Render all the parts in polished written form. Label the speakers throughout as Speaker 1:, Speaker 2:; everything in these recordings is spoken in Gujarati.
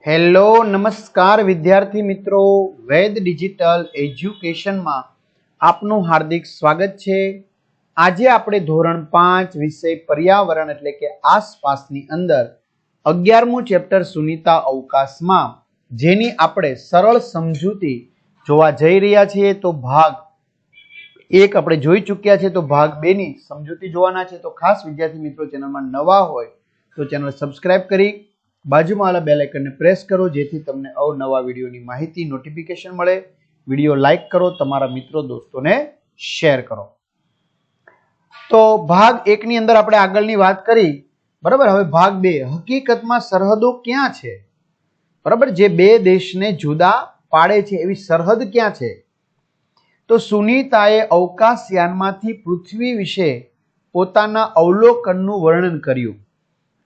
Speaker 1: હેલો નમસ્કાર વિદ્યાર્થી મિત્રો, વેદ ડિજિટલ એજ્યુકેશનમાં આપનું હાર્દિક સ્વાગત છે। આજે આપણે ધોરણ 5 વિષય પર્યાવરણ એટલે કે આસપાસની અંદર 11મું ચેપ્ટર સુનીતા અવકાશમાં જેની આપણે સરળ સમજૂતી જોવા જઈ રહ્યા છીએ। તો ભાગ 1 આપણે જોઈ ચૂક્યા છે, તો ભાગ 2 ની સમજૂતી જોવાના છે। તો ખાસ વિદ્યાર્થી મિત્રો ચેનલમાં નવા હોય તો ચેનલ સબસ્ક્રાઇબ કરી બાજુમાં વાળા બેલ આઇકનને પ્રેસ કરો જેથી તમને અવનવા વિડીયોની માહિતી નોટિફિકેશન મળે। વિડીયો લાઈક કરો, તમારા મિત્રો દોસ્તોને શેર કરો। તો ભાગ 1 ની અંદર આપણે આગળની વાત કરી, બરાબર। હવે ભાગ 2, હકીકતમાં સરહદો ક્યાં છે, બરાબર। જે બે દેશને જુદા પાડે છે એવી સરહદ ક્યાં છે? તો સુનીતાએ અવકાશયાનમાંથી પૃથ્વી વિશે પોતાના અવલોકનનું વર્ણન કર્યું,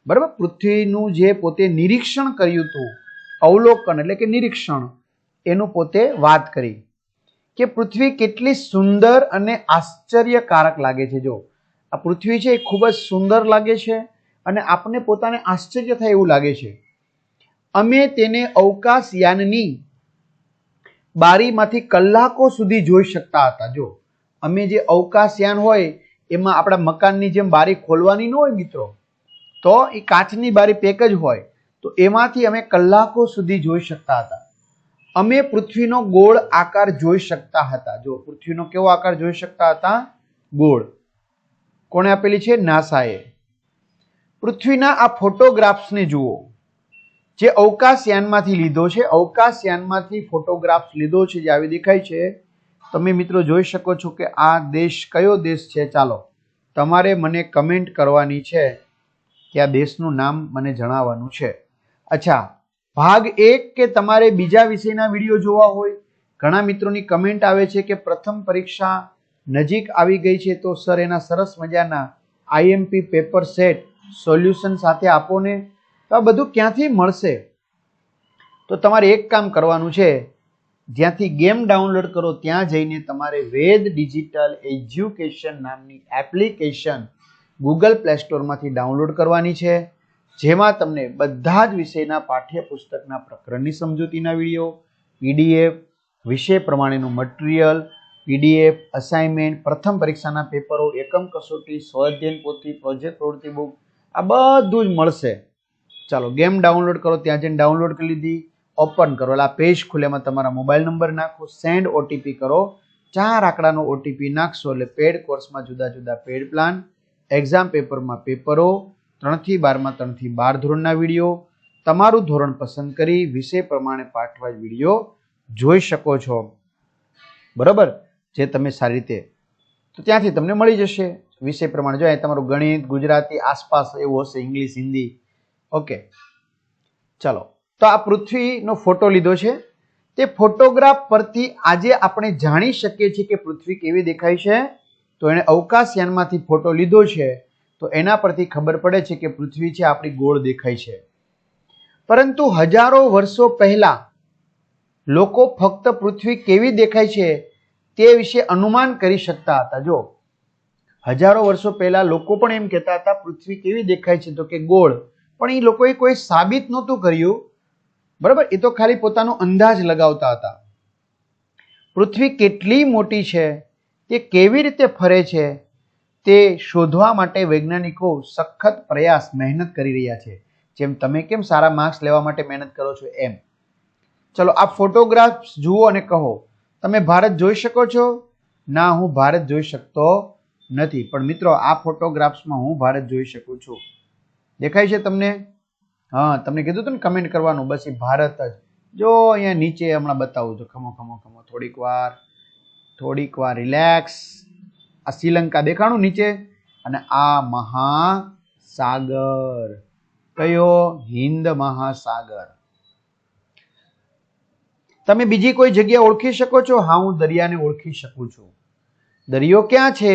Speaker 1: બરાબર। પૃથ્વીનું જે પોતે નિરીક્ષણ કર્યું હતું, અવલોકન એટલે કે નિરીક્ષણ, એનું પોતે વાત કરી કે પૃથ્વી કેટલી સુંદર અને આશ્ચર્યકારક લાગે છે। જો આ પૃથ્વી છે એ ખૂબ જ સુંદર લાગે છે અને આપણને પોતાને આશ્ચર્ય થાય એવું લાગે છે। અમે તેને અવકાશયાનની બારીમાંથી કલાકો સુધી જોઈ શકતા હતા। જો અમે જે અવકાશયાન હોય એમાં આપણા મકાનની જેમ બારી ખોલવાની ન હોય મિત્રો, તો એ કાચની બારી પેક જ હોય, તો એમાંથી અમે કલાકો સુધી જોઈ શકતા હતા। અમે પૃથ્વીનો ગોળ આકાર જોઈ શકતા હતા। જો પૃથ્વીનો કેવો આકાર જોઈ શકતા હતા? ગોળ। કોણે આપેલી છે? નાસાએ। પૃથ્વીના આ ફોટોગ્રાફ્સને જુઓ જે અવકાશયાનમાંથી લીધો છે, અવકાશયાનમાંથી ફોટોગ્રાફ્સ લીધો છે, જે આવી દેખાય છે। તમે મિત્રો જોઈ શકો છો કે આ દેશ કયો દેશ છે? ચાલો તમારે મને કમેન્ટ કરવાની છે કે આ દેશનું નામ મને જણાવવાનું છે। અચ્છા, ભાગ 1 કે તમારે બીજા વિષયના વિડીયો જોવા હોય, ઘણા મિત્રોની કમેન્ટ આવે છે કે પ્રથમ પરીક્ષા નજીક આવી ગઈ છે તો સર એના સરસ મજાના આઈએમપી પેપર સેટ સોલ્યુશન સાથે આપો ને। તો આ બધું ક્યાંથી મળશે? તો તમારે એક કામ કરવાનું છે, જ્યાંથી ગેમ ડાઉનલોડ કરો ત્યાં જઈને તમારે વેદ ડિજિટલ એજ્યુકેશન નામની એપ્લિકેશન ગૂગલ પ્લે સ્ટોરમાંથી ડાઉનલોડ કરવાની છે, જેમાં તમને બધા જ વિષયના પાઠ્યપુસ્તકના પ્રકરણની સમજૂતીના વિડીયો, પીડીએફ, વિષય પ્રમાણેનું મટીરિયલ, પીડીએફ, અસાઇનમેન્ટ, પ્રથમ પરીક્ષાના પેપરો, એકમ કસોટી, સ્વાધ્યાયન પોથી, પ્રોજેક્ટ પ્રવૃત્તિ બુક, આ બધું જ મળશે। ચાલો ગેમ ડાઉનલોડ કરો, ત્યાં જઈને ડાઉનલોડ કરી લીધી, ઓપન કરો, એટલે આ પેજ ખુલે, એમાં તમારા મોબાઈલ નંબર નાખો, સેન્ડ ઓટીપી કરો, 4 આંકડાનો ઓટીપી નાખશો એટલે પેડ કોર્સમાં જુદા જુદા પેડ પ્લાન, એક્ઝામ પેપરમાં પેપરો, 3 થી 12 માં 3 થી 12 ધોરણના વિડીયો, તમારું ધોરણ પસંદ કરી વિષય પ્રમાણે પાઠવાઇઝ વિડીયો જોઈ શકો છો, બરાબર। જે તમે સારી રીતે, તો ત્યાંથી તમને મળી જશે વિષય પ્રમાણે। જો તમારું ગણિત, ગુજરાતી, આસપાસ એવું હશે, ઇંગ્લિશ, હિન્દી, ઓકે। ચાલો, તો આ પૃથ્વીનો ફોટો લીધો છે, તે ફોટોગ્રાફ પરથી આજે આપણે જાણી શકીએ છીએ કે પૃથ્વી કેવી દેખાય છે। તો એણે અવકાશયાનમાંથી ફોટો લીધો છે, તો એના પરથી ખબર પડે છે કે પૃથ્વી છે આપણી ગોળ દેખાય છે। પરંતુ હજારો વર્ષો પહેલા લોકો ફક્ત પૃથ્વી કેવી દેખાય છે તે વિશે અનુમાન કરી શકતા હતા। જો હજારો વર્ષો પહેલા લોકો પણ એમ કહેતા હતા પૃથ્વી કેવી દેખાય છે, તો કે ગોળ, પણ એ લોકોએ કોઈ સાબિત નહોતું કર્યું, બરાબર। એ તો ખાલી પોતાનો અંદાજ લગાવતા હતા। પૃથ્વી કેટલી મોટી છે, તે કેવી રીતે ફરે છે, તે શોધવા માટે વૈજ્ઞાનિકો સખત પ્રયાસ, મહેનત કરી રહ્યા છે। જેમ તમે કેમ સારા માર્ક્સ લેવા માટે મહેનત કરો છો એમ। ચલો આ ફોટોગ્રાફ્સ જુઓ અને કહો, તમે ભારત જોઈ શકો છો? ના, હું ભારત જોઈ શકતો નથી, પણ મિત્રો આ ફોટોગ્રાફ્સમાં હું ભારત જોઈ શકું છું। દેખાય છે તમને? હા, તમને કીધું હતું ને કમેન્ટ કરવાનું, બસ એ ભારત જ। જો અહીંયા નીચે હમણાં બતાવું છું, ખમો ખમો ખમો, થોડીક વાર રિલેક્સ। આ શ્રીલંકા દેખાણું નીચે, અને આ મહાસાગર કયો? હિન્દ મહાસાગર। તમે બીજી કોઈ જગ્યા ઓળખી શકો છો? હા, હું દરિયાને ઓળખી શકું છું। દરિયો ક્યાં છે?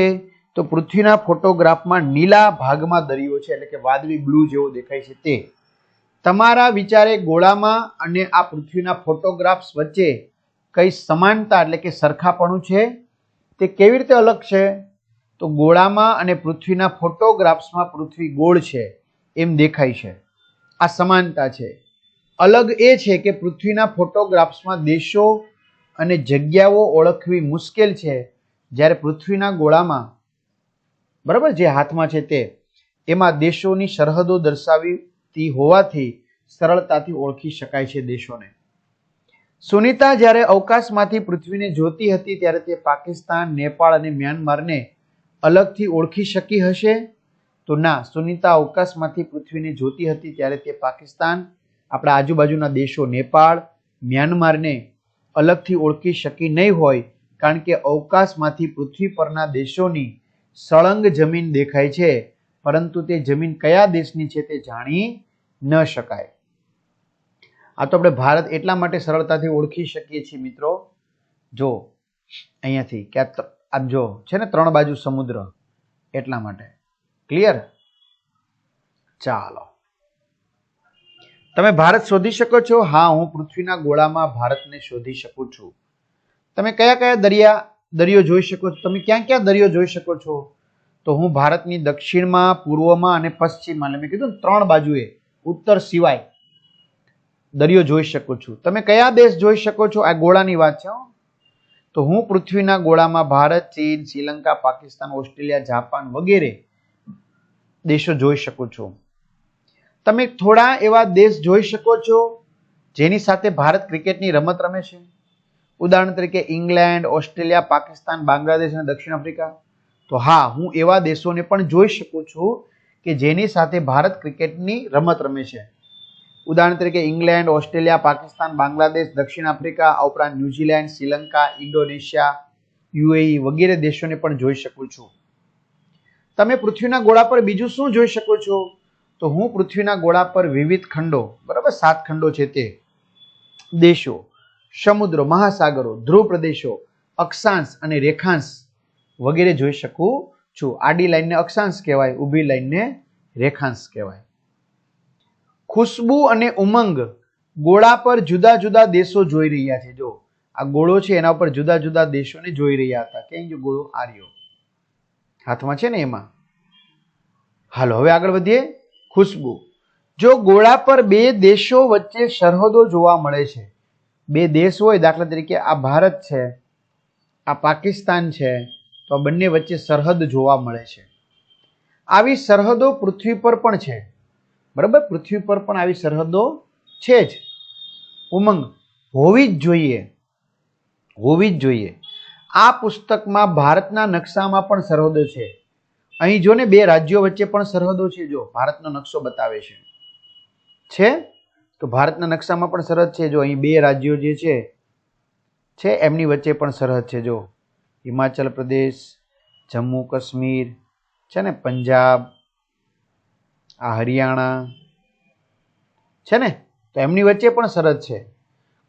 Speaker 1: તો પૃથ્વીના ફોટોગ્રાફમાં નીલા ભાગમાં દરિયો છે, એટલે કે વાદળી બ્લુ જેવો દેખાય છે તે। તમારા વિચારે ગોળામાં અને આ પૃથ્વીના ફોટોગ્રાફ્સ વચ્ચે કઈ સમાનતા એટલે કે સરખાપણું છે? તે કેવી રીતે અલગ છે? તો ગોળામાં અને પૃથ્વીના ફોટોગ્રાફ્સમાં પૃથ્વી ગોળ છે એમ દેખાય છે, આ સમાનતા છે। અલગ એ છે કે પૃથ્વીના ફોટોગ્રાફ્સમાં દેશો અને જગ્યાઓ ઓળખવી મુશ્કેલ છે, જ્યારે પૃથ્વીના ગોળામાં, બરાબર, જે હાથમાં છે તે, એમાં દેશોની સરહદો દર્શાવતી હોવાથી સરળતાથી ઓળખી શકાય છે દેશોને. સુનીતા જ્યારે અવકાશમાંથી પૃથ્વીને જોતી હતી ત્યારે તે પાકિસ્તાન, નેપાળ અને મ્યાનમારને અલગથી ઓળખી શકી હશે? તો ના, સુનીતા અવકાશમાંથી પૃથ્વીને જોતી હતી ત્યારે તે પાકિસ્તાન, આપણા આજુબાજુના દેશો નેપાળ, મ્યાનમારને અલગથી ઓળખી શકી નહીં હોય, કારણ કે અવકાશમાંથી પૃથ્વી પરના દેશોની સળંગ જમીન દેખાય છે, પરંતુ તે જમીન કયા દેશની છે તે જાણી ન શકાય. આ તો આપણે ભારત એટલા માટે સરળતાથી ઓળખી શકીએ છીએ મિત્રો, જો અહીંયાથી કે આમ જો છે ને 3 બાજુ સમુદ્ર, એટલા માટે. ક્લિયર? ચાલો, તમે ભારત શોધી શકો છો? હા, હું પૃથ્વીના ગોળામાં ભારતને શોધી શકું છું. તમે કયા કયા દરિયો જોઈ શકો છો? તમે ક્યાં ક્યાં દરિયો જોઈ શકો છો? તો હું ભારતની દક્ષિણમાં, પૂર્વમાં અને પશ્ચિમમાં, એટલે મેં કીધું ને 3 બાજુએ, ઉત્તર સિવાય દરિયો જોઈ શકું છું. તમે કયા દેશ જોઈ શકો છો? આ ગોળાની વાત છે. તો હું પૃથ્વીના ગોળામાં ભારત, ચીન, શ્રીલંકા, પાકિસ્તાન, ઓસ્ટ્રેલિયા, જાપાન વગેરે દેશો જોઈ શકું છું. તમે થોડા એવા દેશ જોઈ શકો છો જેની સાથે ભારત ક્રિકેટની રમત રમે છે. ઉદાહરણ તરીકે ઇંગ્લેન્ડ, ઓસ્ટ્રેલિયા, પાકિસ્તાન, બાંગ્લાદેશ અને દક્ષિણ આફ્રિકા. તો હા, હું એવા દેશોને પણ જોઈ શકું છું કે જેની સાથે ભારત ક્રિકેટની રમત રમે છે. ઉદાહરણ તરીકે ઇંગ્લેન્ડ, ઓસ્ટ્રેલિયા, પાકિસ્તાન, બાંગ્લાદેશ, દક્ષિણ આફ્રિકા, આ ઉપરાંત ન્યુઝીલેન્ડ, શ્રીલંકા, ઇન્ડોનેશિયા, યુએઈ વગેરે દેશોને પણ જોઈ શકું છું. તમે પૃથ્વીના ગોળા પર બીજું શું જોઈ શકો છો? તો હું પૃથ્વીના ગોળા પર વિવિધ ખંડો, બરાબર, 7 ખંડો છે તે, દેશો, સમુદ્રો, મહાસાગરો, ધ્રુવ પ્રદેશો, અક્ષાંશ અને રેખાંશ વગેરે જોઈ શકું છું. આડી લાઈનને અક્ષાંશ કહેવાય, ઊભી લાઈનને રેખાંશ કહેવાય. ખુશ્બુ અને ઉમંગ ગોળા પર જુદા જુદા દેશો જોઈ રહ્યા છે. જો આ ગોળો છે એના ઉપર જુદા જુદા દેશોને જોઈ રહ્યા હતા. કેમ? જો ગોળો આર્યો હાથમાં છે ને એમાં. હાલો, હવે આગળ વધીએ. ખુશ્બુ, જો ગોળા પર 2 દેશો વચ્ચે સરહદો જોવા મળે છે, 2 દેશ હોય, દાખલા તરીકે આ ભારત છે, આ પાકિસ્તાન છે, તો આ બંને વચ્ચે સરહદ જોવા મળે છે. આવી સરહદો પૃથ્વી પર પણ છે, બરાબર, પૃથ્વી પર પણ આવી સરહદો છે જ. ઉમંગ, હોવી જ જોઈએ, હોવી જ જોઈએ. આ પુસ્તકમાં ભારતના નકશામાં પણ સરહદો છે. અહીં જો ને 2 રાજ્યો વચ્ચે પણ સરહદો છે. જો ભારતનો નકશો બતાવે છે, તો ભારતના નકશામાં પણ સરહદ છે. જો અહીં 2 રાજ્યો જે છે એમની વચ્ચે પણ સરહદ છે. જો હિમાચલ પ્રદેશ, જમ્મુ કાશ્મીર છે ને, પંજાબ, આ હરિયાણા છે ને, તો એમની વચ્ચે પણ સરહદ છે.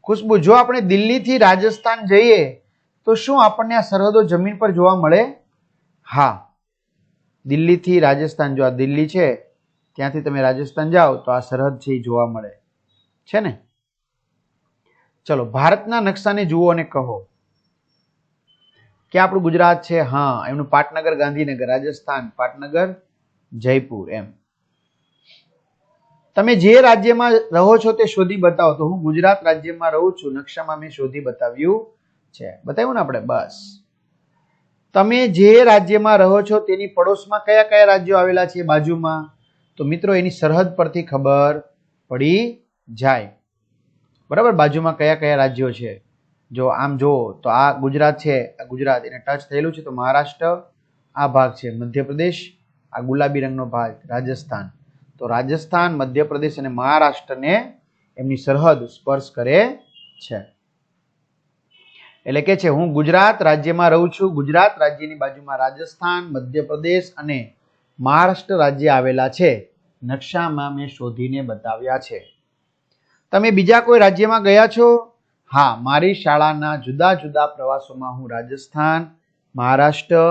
Speaker 1: ખુશ્બુ, જો આપણે દિલ્હીથી રાજસ્થાન જઈએ તો શું આપણને આ સરહદો જમીન પર જોવા મળે? હા, દિલ્હીથી રાજસ્થાન, જો આ દિલ્હી છે ત્યાંથી તમે રાજસ્થાન જાઓ તો આ સરહદ છે એ જોવા મળે છે ને. ચલો, ભારતના નકશાને જુઓ અને કહો કે આપણું ગુજરાત છે. હા, એમનું પાટનગર ગાંધીનગર, રાજસ્થાન પાટનગર જયપુર. એમ તમે જે રાજ્યમાં રહો છો તે શોધી બતાવો. તો હું ગુજરાત રાજ્યમાં રહું છું, નકશામાં મેં શોધી બતાવ્યું છે. બતાવ્યું ને આપણે? બસ. તમે જે રાજ્યમાં રહો છો તેની પડોશમાં કયા કયા રાજ્યો આવેલા છે બાજુમાં? તો મિત્રો એની સરહદ પરથી ખબર પડી જાય, બરાબર, બાજુમાં કયા કયા રાજ્યો છે. જો આમ જો તો આ ગુજરાત છે, આ ગુજરાત એને ટચ થયેલું છે તો મહારાષ્ટ્ર, આ ભાગ છે મધ્યપ્રદેશ, આ ગુલાબી રંગનો ભાગ રાજસ્થાન. તો રાજસ્થાન, મધ્યપ્રદેશ અને મહારાષ્ટ્રને એમની સરહદ સ્પર્શ કરે છે. એટલે કે છે હું ગુજરાત રાજ્યમાં રહું છું, ગુજરાત રાજ્યની બાજુમાં રાજસ્થાન, મધ્યપ્રદેશ અને મહારાષ્ટ્ર રાજ્ય આવેલા છે. નકશામાં મેં શોધીને બતાવ્યા છે. તમે બીજા કોઈ રાજ્યમાં ગયા છો? હા, મારી શાળાના જુદા જુદા પ્રવાસોમાં હું રાજસ્થાન, મહારાષ્ટ્ર,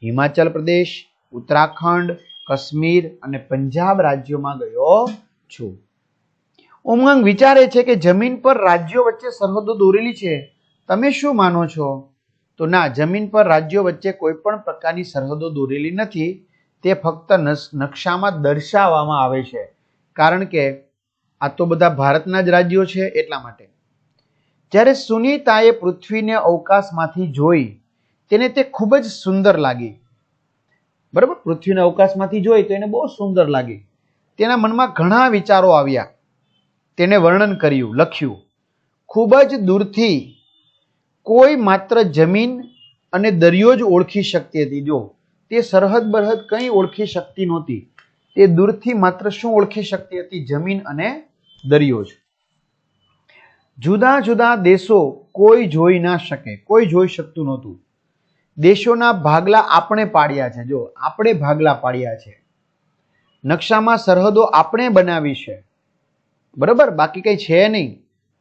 Speaker 1: હિમાચલ પ્રદેશ, ઉત્તરાખંડ, કાશ્મીર અને પંજાબ રાજ્યોમાં ગયો છું. ઉમંગ વિચારે છે કે જમીન પર રાજ્યો વચ્ચે સરહદો દોરેલી છે. તમે શું માનો છો? તો ના, જમીન પર રાજ્યો વચ્ચે કોઈ પણ પ્રકારની સરહદો દોરેલી નથી. તે ફક્ત નકશામાં દર્શાવવામાં આવે છે. કારણ કે આ તો બધા ભારતના જ રાજ્યો છે એટલા માટે. જ્યારે સુનીતાએ પૃથ્વીને અવકાશમાંથી જોઈ તેને તે ખૂબ જ સુંદર લાગી. બરાબર, પૃથ્વીને અવકાશમાંથી જોઈ તો એને બહુ સુંદર લાગી. તેના મનમાં ઘણા વિચારો આવ્યા. તેને વર્ણન કર્યું, લખ્યું. ખૂબ જ દૂરથી કોઈ માત્ર જમીન અને દરિયો જ ઓળખી શકતી હતી. જો તે સરહદ બરહદ કંઈ ઓળખી શકતી નહોતી. તે દૂરથી માત્ર શું ઓળખી શકતી હતી? જમીન અને દરિયો જ. જુદા જુદા દેશો કોઈ જોઈ ના શકે, કોઈ જોઈ શકતું નહોતું. દેશોના ભાગલા આપણે પાડ્યા છે. જો આપણે ભાગલા પાડ્યા છે. નકશામાં સરહદો આપણે બનાવી છે. બરાબર, બાકી કઈ છે નહીં.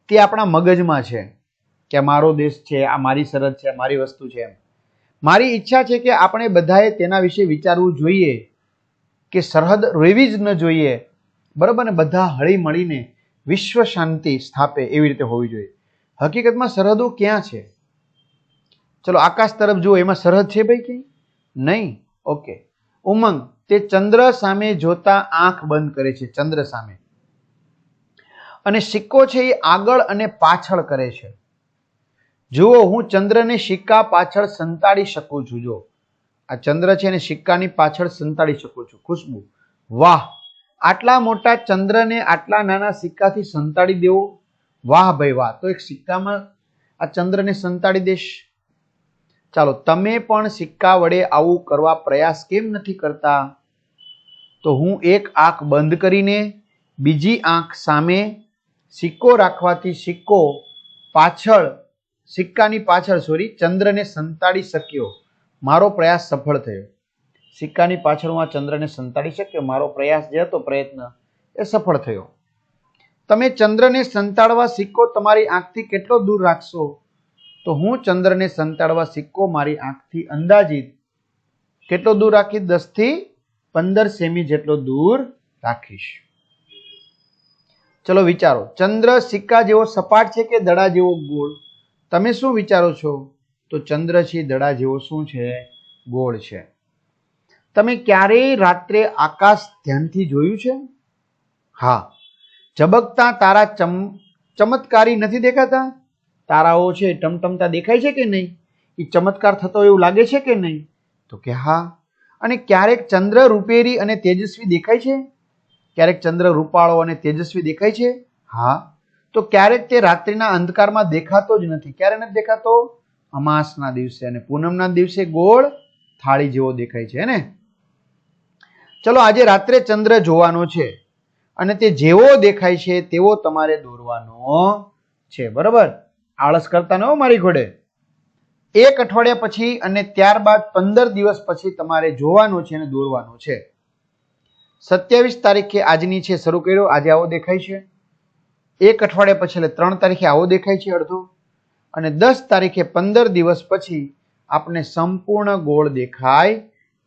Speaker 1: તે આપણા મગજમાં છે કે મારો દેશ છે, આ મારી સરહદ છે, મારી વસ્તુ છે. એમ મારી ઈચ્છા છે કે આપણે બધાએ તેના વિશે વિચારવું જોઈએ કે સરહદ રહેવી જ ન જોઈએ. બરાબર ને, બધા હળી મળીને વિશ્વ શાંતિ સ્થાપે એવી રીતે હોવી જોઈએ. હકીકતમાં સરહદો ક્યાં છે? ચલો આકાશ તરફ જુઓ, એમાં સરહદ છે ભાઈ ક્યાંય? નહીં. ઓકે. ઉમંગ તે ચંદ્ર સામે જોતા આંખ બંધ કરે છે, ચંદ્ર સામે, અને સિક્કો છે એ આગળ અને પાછળ કરે છે. જુઓ, હું ચંદ્રને સિક્કા પાછળ સંતાડી શકું છું. જો આ ચંદ્ર છે એને સિક્કાની પાછળ સંતાડી શકું છું. ખુશ્બુ, વાહ, આટલા મોટા ચંદ્રને આટલા નાના સિક્કાથી સંતાડી દેવો, વાહ ભાઈ વાહ. તો એક સિક્કામાં આ ચંદ્રને સંતાડી દેશ. ચાલો, તમે પણ સિક્કા વડે આવું કરવા પ્રયાસ કેમ નથી કરતા? તો હું એક આંખ બંધ કરીને બીજી આંખ સામે સિક્કો રાખવાથી સિક્કાની પાછળ ચંદ્રને સંતાડી શક્યો. મારો પ્રયાસ સફળ થયો. સિક્કાની પાછળ હું આ ચંદ્રને સંતાડી શક્યો. મારો પ્રયાસ જે હતો, પ્રયત્ન, એ સફળ થયો. તમે ચંદ્રને સંતાડવા સિક્કો તમારી આંખથી કેટલો દૂર રાખશો? તો હું ચંદ્રને સંતાડવા સિક્કો મારી આંખથી અંદાજિત કેટલો દૂર રાખીશ? 10 થી 15 સેમી જેટલો દૂર રાખીશ. ચલો વિચારો, ચંદ્ર સિક્કા જેવો સપાટ છે કે દડા જેવો ગોળ? તમે શું વિચારો છો? તો ચંદ્ર છે દડા જેવો શું છે? ગોળ છે. તમે ક્યારેય રાત્રે આકાશ ધ્યાનથી જોયું છે? હા. ઝબકતા તારા ચમત્કારી નથી દેખાતા? તારાઓ છે ટમટમતા દેખાય છે કે નહીં? એ ચમત્કાર થતો એવું લાગે છે કે નહીં? તો કે હા. અને ક્યારેક ચંદ્ર રૂપેરી અને તેજસ્વી દેખાય છે? ક્યારેક ચંદ્ર રૂપાળો અને તેજસ્વી દેખાય છે? હા. તો ક્યારેક તે રાત્રિના અંધકારમાં દેખાતો જ નથી. ક્યારે નથી દેખાતો? અમાસના દિવસે અને પૂનમના દિવસે ગોળ થાળી જેવો દેખાય છે ને. ચલો, આજે રાત્રે ચંદ્ર જોવાનો છે અને તે જેવો દેખાય છે તેવો તમારે દોરવાનો છે. બરાબર, આળસ કરતા ન હો મારી ઘોડે. 1 અઠવાડિયા પછી અને ત્યારબાદ 15 દિવસ પછી તમારે જોવાનો છે અને દોરવાનો છે. 27 તારીખે આજની છે શરૂ કર્યો, આજે આવો દેખાય છે. 1 અઠવાડિયા પછી એટલે 3 તારીખે આવો દેખાય છે અડધો, અને 10 તારીખે 15 દિવસ પછી આપણે સંપૂર્ણ ગોળ દેખાય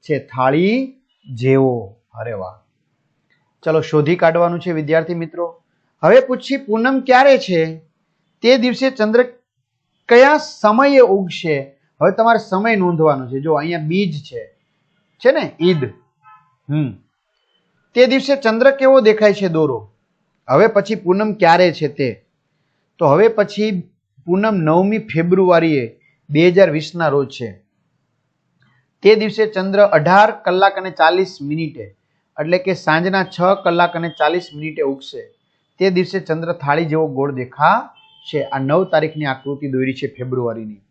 Speaker 1: છે, થાળી જેવો. અરે વાહ. ચલો શોધી કાઢવાનું છે વિદ્યાર્થી મિત્રો. હવે પૂછી પૂનમ ક્યારે છે? તે દિવસે ચંદ્ર કયા સમયે ઉગશે? હવે તમારે સમય નોંધવાનો છે. જો અહીંયા બીજ છે ને, ઈદ. તે દિવસે ચંદ્ર કેવો દેખાય છે? દોરો. હવે પછી પૂનમ ક્યારે છે તે? તો હવે પછી પૂનમ 9મી ફેબ્રુઆરીએ 2020 ના રોજ છે. તે દિવસે ચંદ્ર 18 કલાક અને 40 મિનિટે એટલે કે સાંજના 6 કલાક અને 40 મિનિટે ઉગશે. તે દિવસે ચંદ્ર થાળી જેવો ગોળ દેખાશે. આ 9 તારીખની આકૃતિ દોરી છે ફેબ્રુઆરીની.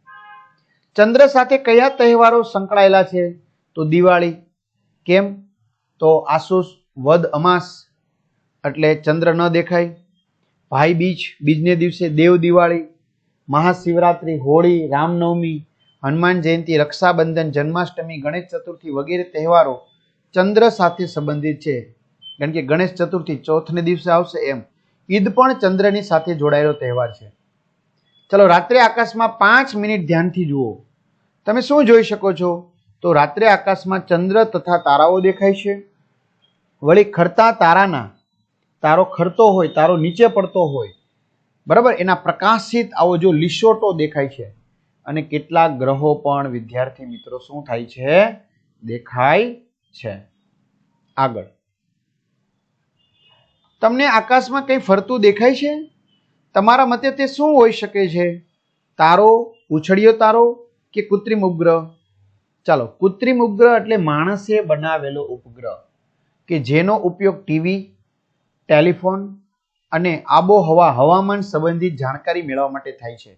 Speaker 1: ચંદ્ર સાથે કયા તહેવારો સંકળાયેલા છે? તો દિવાળી. કેમ? તો આસો વદ અમાસ એટલે ચંદ્ર ન દેખાય. ભાઈ બીજ, બીજને દિવસે દેવ દિવાળી. મહાશિવરાત્રી, હોળી, રામનવમી, હનુમાન જયંતિ, રક્ષાબંધન, જન્માષ્ટમી, ગણેશ ચતુર્થી વગેરે તહેવારો ચંદ્ર સાથે સંબંધિત છે. કારણ કે ગણેશ ચતુર્થી ચોથને દિવસે આવશે એમ. ઈદ પણ ચંદ્રની સાથે જોડાયેલો તહેવાર છે. ચલો, રાત્રે આકાશમાં 5 મિનિટ ધ્યાનથી જુઓ. તમે શું જોઈ શકો છો? તો રાત્રે આકાશમાં ચંદ્ર તથા તારાઓ દેખાય છે. વળી ખરતા તારો ખરતો હોય, તારો નીચે પડતો હોય, બરાબર, એના પ્રકાશિત આવો જો લીસોટો દેખાય છે. અને કેટલાક ગ્રહો પણ વિદ્યાર્થી મિત્રો શું થાય છે? દેખાય છે. આગળ તમને આકાશમાં કંઈ ફરતું દેખાય છે? તમારા મતે તે શું હોઈ શકે છે? તારો, ઉછળિયો તારો કે કૃત્રિમ ઉપગ્રહ? ચાલો, કૃત્રિમ ઉપગ્રહ એટલે માણસે બનાવેલો ઉપગ્રહ કે જેનો ઉપયોગ ટીવી, ટેલિફોન અને આબોહવા હવામાન સંબંધિત જાણકારી મેળવવા માટે થાય છે.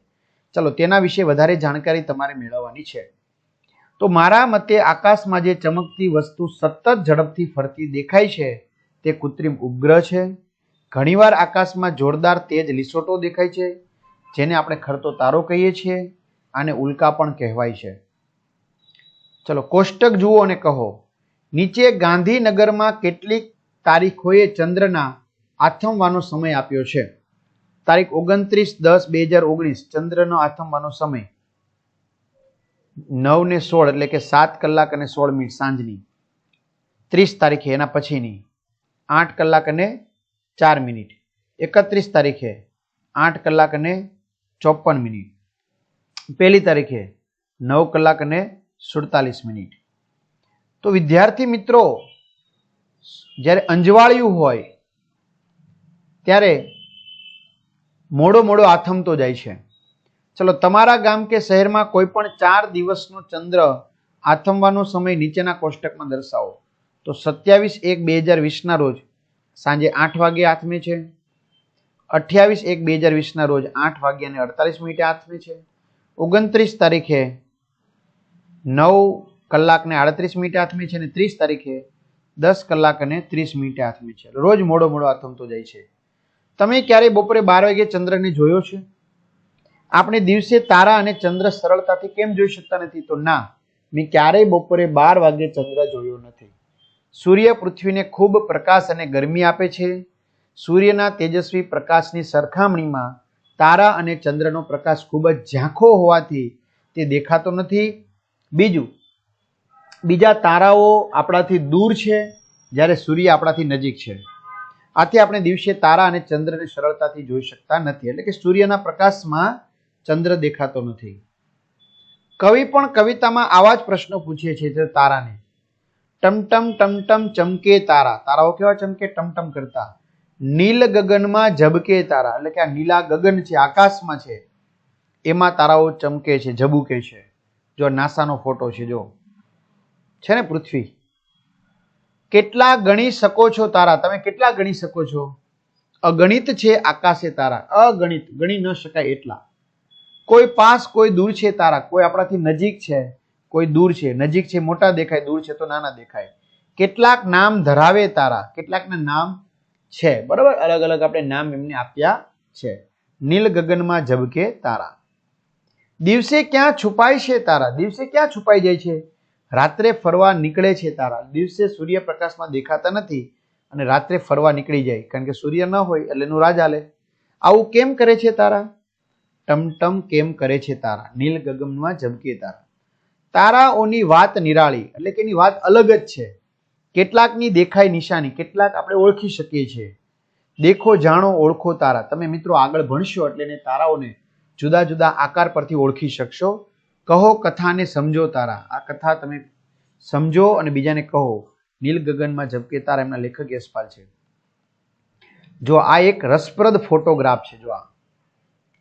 Speaker 1: ચાલો, તેના વિશે વધારે જાણકારી તમારે મેળવવાની છે. તો મારા મતે આકાશમાં જે ચમકતી વસ્તુ સતત ઝડપથી ફરતી દેખાય છે તે કૃત્રિમ ઉપગ્રહ છે. ઘણીવાર આકાશમાં જોરદાર તેજ લીસોટો દેખાય છે જેને આપણે ખરતો તારો કહીએ છીએ. આને ઉલ્કા પણ કહેવાય છે. ચલો, કોષ્ટક જુઓ અને કહો, નીચે ગાંધીનગરમાં કેટલીક તારીખોએ ચંદ્રના આથમવાનો સમય આપ્યો છે. તારીખ 29/10/2019 ચંદ્રનો આથમવાનો સમય 9 ને 16 એટલે કે 7 કલાક અને 16 મિનિટ સાંજની. 30 તારીખે એના પછીની 8 કલાક અને 4 મિનિટ. 31 તારીખે 8 કલાક અને 54 મિનિટ. 1 તારીખે 9 કલાક અને 47 મિનિટ. તો વિદ્યાર્થી મિત્રો, જ્યારે અંજવાળિયું હોય ત્યારે મોડો આથમતો જાય છે. ચલો, તમારા ગામ કે શહેરમાં કોઈ પણ 4 દિવસનો ચંદ્ર આથમવાનો સમય નીચેના કોષ્ટકમાં દર્શાવો. તો 27/1/2020 ના રોજ સાંજે 8 વાગે આથમે છે. 28/1/2020 ના રોજ 8 વાગ્યા અને 48 મિનિટે આથમે છે. 29 તારીખે 9 કલાક ને 38 મિનિટે આથમે છે અને 30 તારીખે 10 કલાક અને 30 મિનિટે આથમે છે. રોજ મોડો આથમતો જાય છે. તમે ક્યારેય બપોરે 12 વાગે ચંદ્રને જોયો છે? આપણે દિવસે તારા અને ચંદ્ર સરળતાથી કેમ જોઈ શકતા નથી? તો ના, મેં ક્યારેય બપોરે 12 વાગે ચંદ્ર જોયો નથી. સૂર્ય પૃથ્વીને ખૂબ પ્રકાશ અને ગરમી આપે છે. સૂર્યના તેજસ્વી પ્રકાશની સરખામણીમાં તારા અને ચંદ્રનો પ્રકાશ ખૂબ જ ઝાંખો હોવાથી તે દેખાતો નથી. બીજા તારાઓ આપણાથી દૂર છે જ્યારે સૂર્ય આપણાથી નજીક છે. આથી આપણે દિવસે તારા અને ચંદ્રને સરળતાથી જોઈ શકતા નથી. એટલે કે સૂર્યના પ્રકાશમાં ચંદ્ર દેખાતો નથી. કવિ પણ કવિતામાં આવા જ પ્રશ્નો પૂછે છે તારાને. ટમટમ ટમટમ ચમકે તારા. તારાઓ કેવા ચમકે? ટમટમ કરતા. નીલ ગગનમાં ઝબકે તારા. એટલે કે આ નીલા ગગન છે, આકાશમાં છે, એમાં તારાઓ ચમકે છે, ઝબુકે છે. જો નાસાનો ફોટો છે, જો છે ને પૃથ્વી. કેટલા ગણી શકો છો તારા? તમે કેટલા ગણી શકો છો? અગણિત છે આકાશે તારા. અગણિત, ગણી ન શકાય એટલા. કોઈ પાસ, કોઈ દૂર છે તારા. કોઈ આપણાથી નજીક છે, કોઈ દૂર છે. નજીક છે મોટા દેખાય, દૂર છે તો નાના દેખાય. કેટલાક નામ ધરાવે તારા. કેટલાકના નામ છે, બરાબર, અલગ અલગ આપણે નામ એમને આપ્યા છે. નીલ ગગનમાં ઝબકે તારા. દિવસે ક્યાં છુપાય છે તારા? દિવસે ક્યાં છુપાઈ જાય છે? રાત્રે ફરવા નીકળે છે તારા. દિવસે સૂર્યપ્રકાશમાં દેખાતા નથી અને રાત્રે ફરવા નીકળી જાય, કારણ કે સૂર્ય ન હોય એટલે એનું રાજ હાલે. આવું કેમ કરે છે તારા? ટમટમ કેમ કરે છે તારા? નીલ ગગનમાં ઝબકે તારા. તારાઓની વાત નિરાળી, એટલે કે એની વાત અલગ જ છે. કેટલાકની દેખાય નિશાની, કેટલાક આપણે ઓળખી શકીએ છીએ. દેખો જાણો ઓળખો તારા. તમે મિત્રો આગળ ભણશો એટલે એને તારાઓને જુદા જુદા આકાર પરથી ઓળખી શકશો. કહો કથાને સમજો તારા. આ કથા તમે સમજો અને બીજાને કહો. નીલ ગગનમાં ઝબકે તારા, એમના લેખક યશપાલ છે. જો આ એક રસપ્રદ ફોટોગ્રાફ છે. જો આ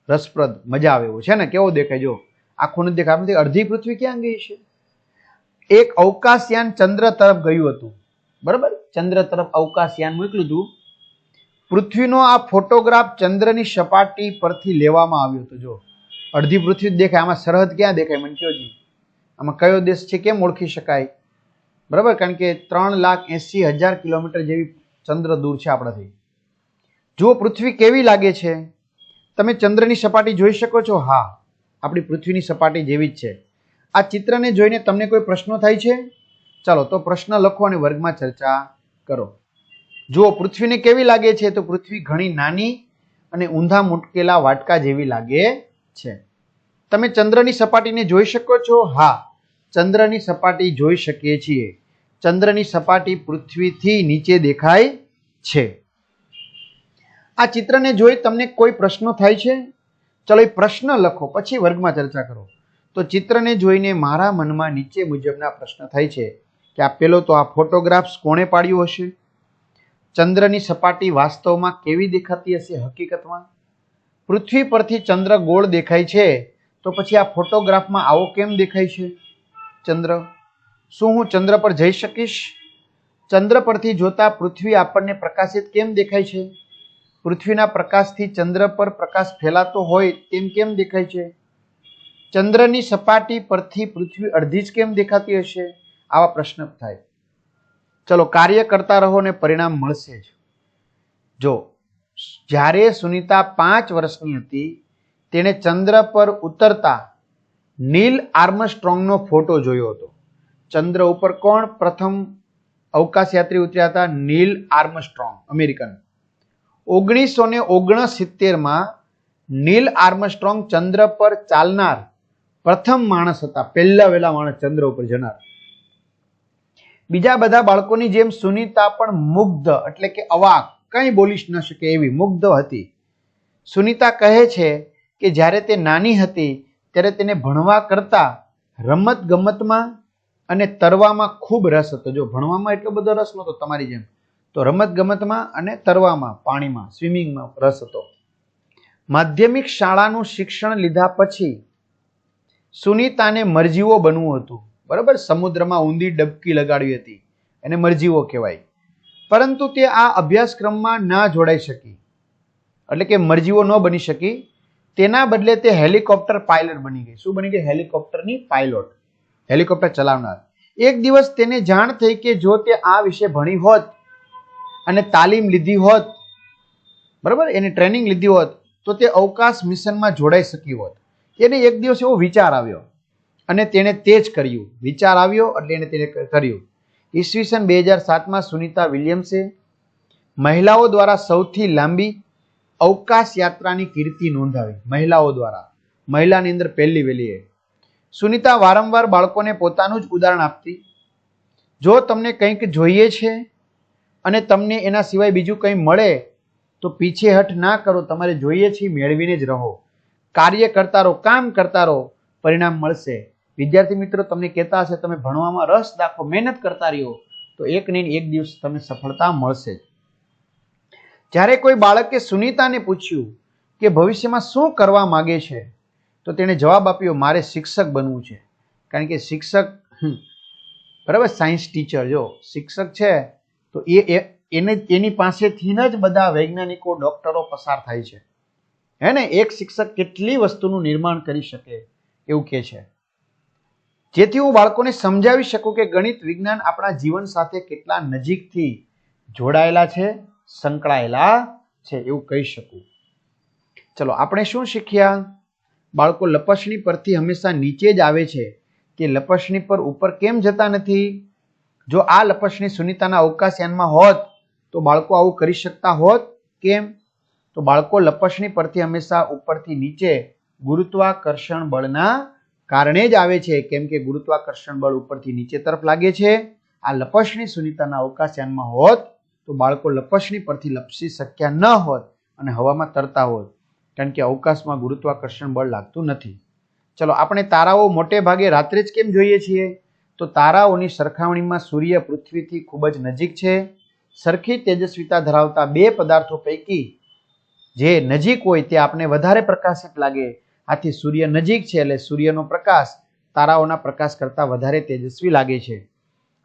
Speaker 1: રસપ્રદ, મજા આવે એવું છે ને? કેવો દેખાય? જો આખું નથી દેખાતું, અડધી પૃથ્વી ક્યાં ગઈ છે? એક અવકાશયાન ચંદ્ર તરફ ગયું હતું, બરાબર? ચંદ્ર તરફ અવકાશયાન મોકલ્યું હતું. પૃથ્વીનો આ ફોટોગ્રાફ ચંદ્રની સપાટી પરથી લેવામાં આવ્યો હતો. જો અડધી પૃથ્વી દેખાય, આમાં સરહદ ક્યાં દેખાય? મને કહો જી, આમાં કયો દેશ છે કેમ ઓળખી શકાય? બરાબર, કારણ કે 3,80,000 કિલોમીટર જેવી ચંદ્ર દૂર છે આપણાથી. જુઓ પૃથ્વી કેવી લાગે છે. તમે ચંદ્રની સપાટી જોઈ શકો છો? હા, આપણી પૃથ્વીની સપાટી જેવી જ છે. આ ચિત્રને જોઈને તમને કોઈ પ્રશ્નો થાય છે? ચાલો તો પ્રશ્ન લખો અને વર્ગમાં ચર્ચા કરો. જુઓ પૃથ્વીને કેવી લાગે છે? તો પૃથ્વી ઘણી નાની અને ઊંધા મૂટકેલા વાટકા જેવી લાગે છે. તમે ચંદ્રની સપાટીને જોઈ શકો છો? હા, ચંદ્રની સપાટી જોઈ શકીએ છીએ. ચંદ્રની સપાટી પૃથ્વીથી નીચે દેખાય છે. આ ચિત્રને જોઈ તમને કોઈ પ્રશ્નો થાય છે? ચલો એ પ્રશ્ન લખો, પછી વર્ગમાં ચર્ચા કરો. તો ચિત્રને જોઈને મારા મનમાં નીચે મુજબના પ્રશ્ન થાય છે કે આ પેલો તો આ ફોટોગ્રાફ્સ કોણે પાડ્યો હશે? ચંદ્રની સપાટી વાસ્તવમાં કેવી દેખાતી હશે? હકીકતમાં પૃથ્વી પરથી ચંદ્ર ગોળ દેખાય છે, તો પછી આ ફોટોગ્રાફમાં આવો કેમ દેખાય છે ચંદ્ર? શું હું ચંદ્ર પર જઈ શકીશ? ચંદ્ર પરથી જોતા પૃથ્વી આપણને પ્રકાશિત કેમ દેખાય છે? પૃથ્વીના પ્રકાશથી ચંદ્ર પર પ્રકાશ ફેલાતો હોય તેમ કેમ દેખાય છે? ચંદ્રની સપાટી પરથી પૃથ્વી અડધી જ કેમ દેખાતી હશે? આવા પ્રશ્ન થાય. ચલો, કાર્ય કરતા રહો ને પરિણામ મળશે જ. જો જ્યારે સુનીતા 5 વર્ષની હતી, તેણે ચંદ્ર પર ઉતરતા નીલ આર્મસ્ટ્રોંગનો ફોટો જોયો હતો. ચંદ્ર ઉપર કોણ પ્રથમ અવકાશયાત્રી ઉતર્યા હતા? Neil Armstrong, American. 1969માં નીલ આર્મસ્ટ્રોંગ ચંદ્ર પર ચાલનાર પ્રથમ માણસ હતા, પહેલા માણસ ચંદ્ર ઉપર જનાર. બીજા બધા બાળકોની જેમ સુનીતા પણ મુગ્ધ એટલે કે અવાક, કંઈ બોલી ન શકે એવી મુગ્ધ હતી. સુનીતા કહે છે કે જ્યારે તે નાની હતી ત્યારે તેને ભણવા કરતા રમત ગમતમાં અને તરવામાં ખૂબ રસ હતો. જો ભણવામાં એટલો બધો રસ નહોતો તમારી જેમ, તો રમત ગમતમાં અને તરવામાં, પાણીમાં, સ્વિમિંગમાં રસ હતો. માધ્યમિક શાળાનું શિક્ષણ લીધા પછી સુનીતાને મરજીવો બનવું હતું. બરાબર, સમુદ્રમાં ઊંધી ડબકી લગાડવી હતી, એને મરજીવો કહેવાય. પરંતુ તે આ અભ્યાસક્રમમાં ના જોડાઈ શકી, એટલે કે મરજીવો ન બની શકી. તેના બદલે તે હેલિકોપ્ટર પાયલટ બની ગઈ. શું બની ગઈ? હેલિકોપ્ટરની પાયલોટ, હેલિકોપ્ટર ચલાવનાર. એક દિવસ તેને જાણ થઈ કે જો તે આ વિશે ભણી હોત અને તાલીમ લીધી હોત, બરાબર, એની ટ્રેનિંગ લીધી હોત, તો તે અવકાશ મિશનમાં જોડાઈ શકી હોત. એને એક દિવસ એવો વિચાર આવ્યો અને તેણે તે જ કર્યું. વિચાર આવ્યો એટલે એને તેને કર્યું. ઈસવીસન 2007માં સુનીતા વિલિયમ્સે મહિલાઓ દ્વારા સૌથી લાંબી અવકાશ યાત્રાની કીર્તિ નોંધાવી. મહિલાઓ દ્વારા, મહિલાની અંદર પહેલી વેલી. સુનીતા વારંવાર બાળકોને પોતાનું જ ઉદાહરણ આપતી. જો તમને કંઈક જોઈએ છે અને તમને એના સિવાય બીજું કંઈ મળે તો પીછેહઠ ના કરો, તમારે જોઈએ છે મેળવીને જ રહો. કાર્ય કરતા રહો, કામ કરતા રહો, પરિણામ મળશે. વિદ્યાર્થી મિત્રો તમને કહેતા હશે તમે ભણવામાં રસ દાખવો, મહેનત કરતા રહ્યો, તો એક નહીં એક દિવસ તમને સફળતા મળશે. જ્યારે કોઈ બાળકે સુનીતાને પૂછ્યું કે ભવિષ્યમાં શું કરવા માંગે છે, તો તેણે જવાબ આપ્યો, મારે શિક્ષક બનવું છે. કારણ કે શિક્ષક, બરાબર, સાયન્સ ટીચર, જો શિક્ષક છે તો એની પાસેથી જ બધા વૈજ્ઞાનિકો, ડોક્ટરો પસાર થાય છે. હે ને? એક શિક્ષક કેટલી વસ્તુનું નિર્માણ કરી શકે એવું કે છે. જેથી હું બાળકોને સમજાવી શકું કે ગણિત વિજ્ઞાન આપણા જીવન સાથે કેટલા નજીકથી જોડાયેલા છે, સંકળાયેલા છે, એવું કહી શકું. ચલો, આપણે શું શીખ્યા? બાળકો લપસણી પરથી હંમેશા નીચે જ આવે છે, તે લપસણી પર ઉપર કેમ જતા નથી? જો આ લપસણી સુનીતાના અવકાશયાનમાં હોત તો બાળકો આવું કરી શકતા હોત? કેમ? તો બાળકો લપસણી પરથી હંમેશા ઉપરથી નીચે ગુરુત્વાકર્ષણ બળના કારણે જ આવે છે. કેમ કે ગુરુત્વાકર્ષણ બળ ઉપરથી નીચે તરફ લાગે છે. આ લપસણી સુનીતાના અવકાશયાનમાં હોત તો બાળકો લપસણી પરથી લપસી શક્યા ન હોત અને હવામાં તરતા હોત, કારણ કે અવકાશમાં ગુરુત્વાકર્ષણ બળ લાગતું નથી. ચલો, આપણે તારાઓ મોટે ભાગે રાત્રે જ કેમ જોઈએ છીએ? તો તારાઓની સરખામણીમાં સૂર્ય પૃથ્વીથી ખૂબ જ નજીક છે. સરખી તેજસ્વીતા ધરાવતા બે પદાર્થો પૈકી જે નજીક હોય તે આપણે વધારે પ્રકાશિત લાગે. આથી સૂર્ય નજીક છે એટલે સૂર્યનો પ્રકાશ તારાઓના પ્રકાશ કરતાં વધારે તેજસ્વી લાગે છે.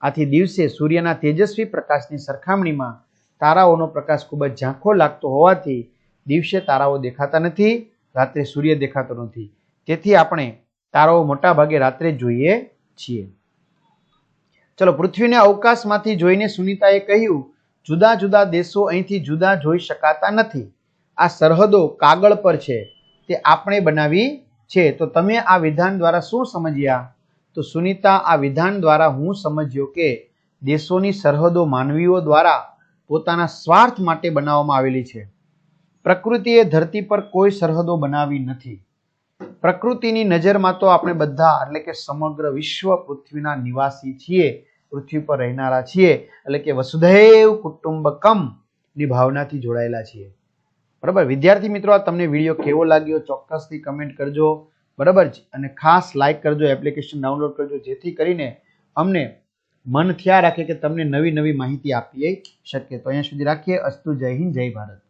Speaker 1: આથી દિવસે સૂર્યના તેજસ્વી પ્રકાશની સરખામણીમાં તારાઓનો પ્રકાશ ખૂબ જ ઝાંખો લાગતો હોવાથી દિવસે તારાઓ દેખાતા નથી, રાત્રે સૂર્ય દેખાતો નથી. તેથી આપણે તારાઓ મોટા ભાગે રાત્રે જોઈએ છીએ. ચલો, પૃથ્વીને અવકાશમાંથી જોઈને સુનીતાએ કહ્યું, જુદા જુદા દેશો અહીંથી જુદા જોઈ શકાતા નથી. આ સરહદો કાગળ પર છે, તે આપણે બનાવી છે. તો તમે આ વિધાન દ્વારા શું સમજ્યા? તો સુનીતા, આ વિધાન દ્વારા હું સમજ્યો કે દેશોની સરહદો માનવીઓ દ્વારા પોતાના સ્વાર્થ માટે બનાવવામાં આવેલી છે. પ્રકૃતિએ ધરતી પર કોઈ સરહદો બનાવી નથી. પ્રકૃતિની નજરમાં તો આપણે બધા, એટલે કે સમગ્ર વિશ્વ પૃથ્વીના નિવાસી છીએ, પૃથ્વી પર રહેનારા છીએ, એટલે કે વસુધૈવ કુટુંબકમ ની ભાવનાથી જોડાયેલા છીએ. બરાબર વિદ્યાર્થી મિત્રો, આ તમને વિડીયો કેવો લાગ્યો ચોક્કસથી કમેન્ટ કરજો. બરાબર, અને ખાસ લાઈક કરજો, એપ્લિકેશન ડાઉનલોડ કરજો, જેથી કરીને અમને મન થયા રાખે કે તમને નવી નવી માહિતી આપીએ શકીએ. તો અહીંયા સુધી રાખીએ. અસ્તુ. જય હિન્દ, જય ભારત.